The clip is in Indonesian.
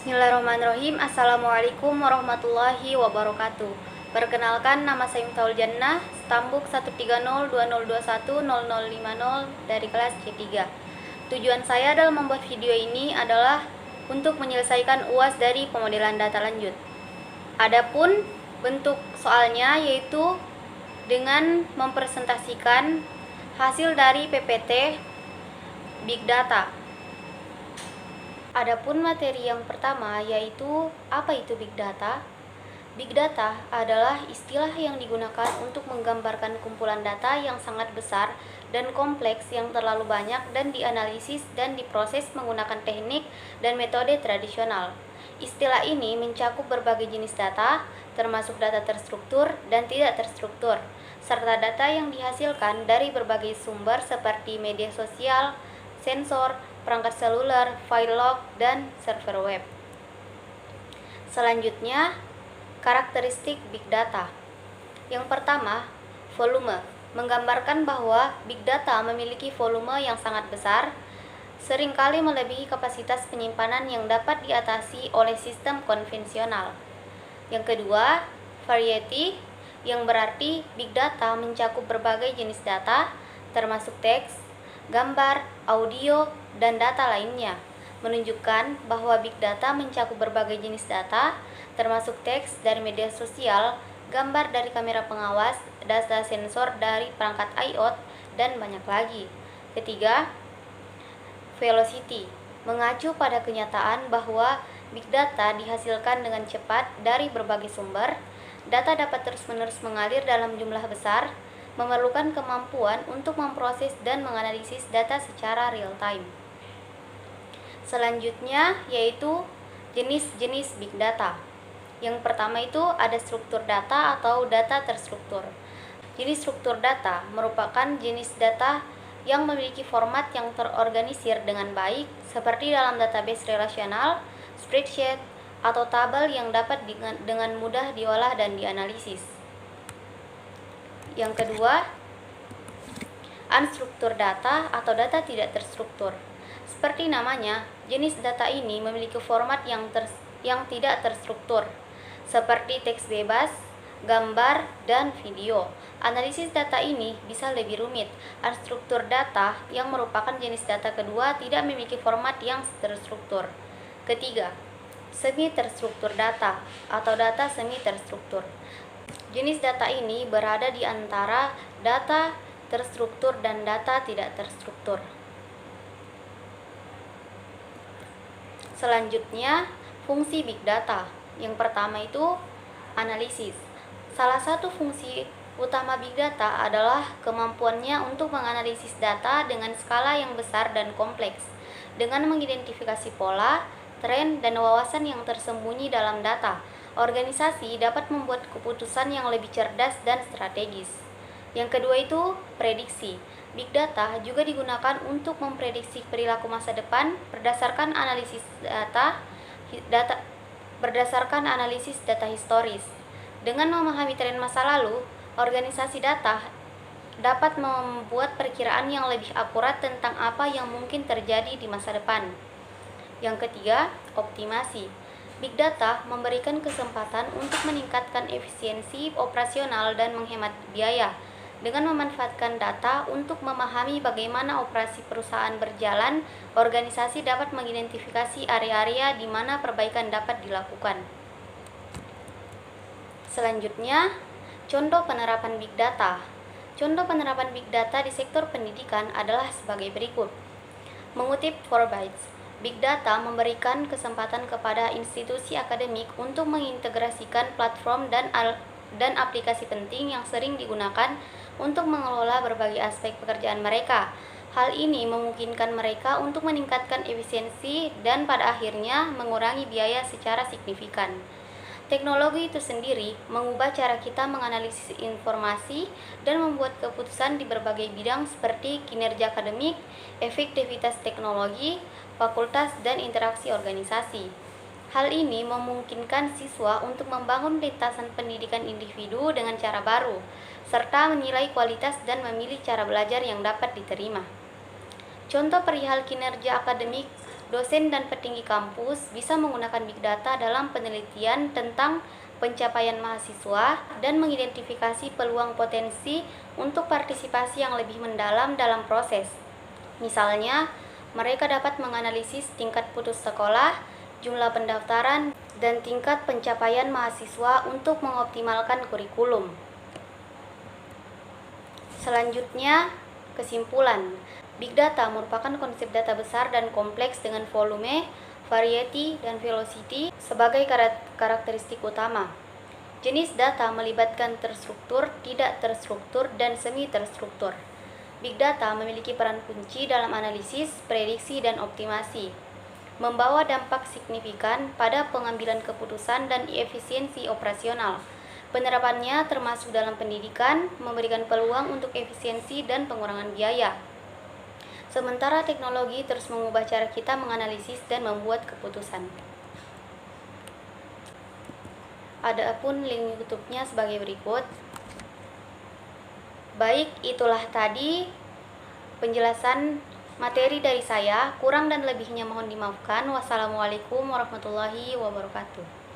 Bismillahirrahmanirrahim. Assalamualaikum warahmatullahi wabarakatuh. Perkenalkan, nama saya Miftahul Jannah, stambuk 13020210050 dari kelas C3. Tujuan saya dalam membuat video ini adalah untuk menyelesaikan UAS dari pemodelan data lanjut. Adapun bentuk soalnya yaitu dengan mempresentasikan hasil dari PPT Big Data. Adapun materi yang pertama yaitu apa itu Big Data? Big Data adalah istilah yang digunakan untuk menggambarkan kumpulan data yang sangat besar dan kompleks yang terlalu banyak dan dianalisis dan diproses menggunakan teknik dan metode tradisional. Istilah ini mencakup berbagai jenis data, termasuk data terstruktur dan tidak terstruktur, serta data yang dihasilkan dari berbagai sumber seperti media sosial, sensor, perangkat seluler, file log, dan server web. Selanjutnya, karakteristik Big Data. Yang pertama, volume. Menggambarkan bahwa Big Data memiliki volume yang sangat besar, seringkali melebihi kapasitas penyimpanan yang dapat diatasi oleh sistem konvensional. Yang kedua, variety, yang berarti Big Data mencakup berbagai jenis data, termasuk teks, gambar, audio, dan data lainnya, menunjukkan bahwa Big Data mencakup berbagai jenis data, termasuk teks dari media sosial, gambar dari kamera pengawas, data sensor dari perangkat IoT, dan banyak lagi. Ketiga, velocity, mengacu pada kenyataan bahwa Big Data dihasilkan dengan cepat dari berbagai sumber. Data dapat terus-menerus mengalir dalam jumlah besar, memerlukan kemampuan untuk memproses dan menganalisis data secara real time. Selanjutnya yaitu jenis-jenis Big Data. Yang pertama itu ada struktur data atau data terstruktur. Jenis struktur data merupakan jenis data yang memiliki format yang terorganisir dengan baik, seperti dalam database relasional, spreadsheet, atau tabel yang dapat dengan mudah diolah dan dianalisis. Yang kedua, unstruktur data atau data tidak terstruktur. Seperti namanya, jenis data ini memiliki format yang tidak terstruktur, seperti teks bebas, gambar, dan video. Analisis data ini bisa lebih rumit. Unstruktur data, yang merupakan jenis data kedua, tidak memiliki format yang terstruktur. Ketiga, semi terstruktur data atau data semi terstruktur. Jenis data ini berada di antara data terstruktur dan data tidak terstruktur. Selanjutnya, fungsi Big Data. Yang pertama itu analisis. Salah satu fungsi utama Big Data adalah kemampuannya untuk menganalisis data dengan skala yang besar dan kompleks, dengan mengidentifikasi pola, tren, dan wawasan yang tersembunyi dalam data. Organisasi dapat membuat keputusan yang lebih cerdas dan strategis. Yang kedua itu prediksi. Big Data juga digunakan untuk memprediksi perilaku masa depan berdasarkan analisis data historis. Dengan memahami tren masa lalu, organisasi data dapat membuat perkiraan yang lebih akurat tentang apa yang mungkin terjadi di masa depan. Yang ketiga, optimasi. Big Data memberikan kesempatan untuk meningkatkan efisiensi operasional dan menghemat biaya. Dengan memanfaatkan data untuk memahami bagaimana operasi perusahaan berjalan, organisasi dapat mengidentifikasi area-area di mana perbaikan dapat dilakukan. Selanjutnya, contoh penerapan Big Data. Contoh penerapan Big Data di sektor pendidikan adalah sebagai berikut. Mengutip Forbes, Big Data memberikan kesempatan kepada institusi akademik untuk mengintegrasikan platform dan aplikasi penting yang sering digunakan untuk mengelola berbagai aspek pekerjaan mereka. Hal ini memungkinkan mereka untuk meningkatkan efisiensi dan pada akhirnya mengurangi biaya secara signifikan. Teknologi itu sendiri mengubah cara kita menganalisis informasi dan membuat keputusan di berbagai bidang seperti kinerja akademik, efektivitas teknologi, fakultas, dan interaksi organisasi. Hal ini memungkinkan siswa untuk membangun lintasan pendidikan individu dengan cara baru, serta menilai kualitas dan memilih cara belajar yang dapat diterima. Contoh perihal kinerja akademik Dosen dan petinggi kampus bisa menggunakan Big Data dalam penelitian tentang pencapaian mahasiswa dan mengidentifikasi peluang potensi untuk partisipasi yang lebih mendalam dalam proses. Misalnya, mereka dapat menganalisis tingkat putus sekolah, jumlah pendaftaran, dan tingkat pencapaian mahasiswa untuk mengoptimalkan kurikulum. Selanjutnya, kesimpulan. Big Data merupakan konsep data besar dan kompleks dengan volume, variety, dan velocity sebagai karakteristik utama. Jenis data melibatkan terstruktur, tidak terstruktur, dan semi-terstruktur. Big Data memiliki peran kunci dalam analisis, prediksi, dan optimasi, membawa dampak signifikan pada pengambilan keputusan dan efisiensi operasional. Penerapannya termasuk dalam pendidikan, memberikan peluang untuk efisiensi dan pengurangan biaya. Sementara teknologi terus mengubah cara kita menganalisis dan membuat keputusan. Adapun link YouTube-nya sebagai berikut. Baik, itulah tadi penjelasan materi dari saya. Kurang dan lebihnya mohon dimaafkan. Wassalamualaikum warahmatullahi wabarakatuh.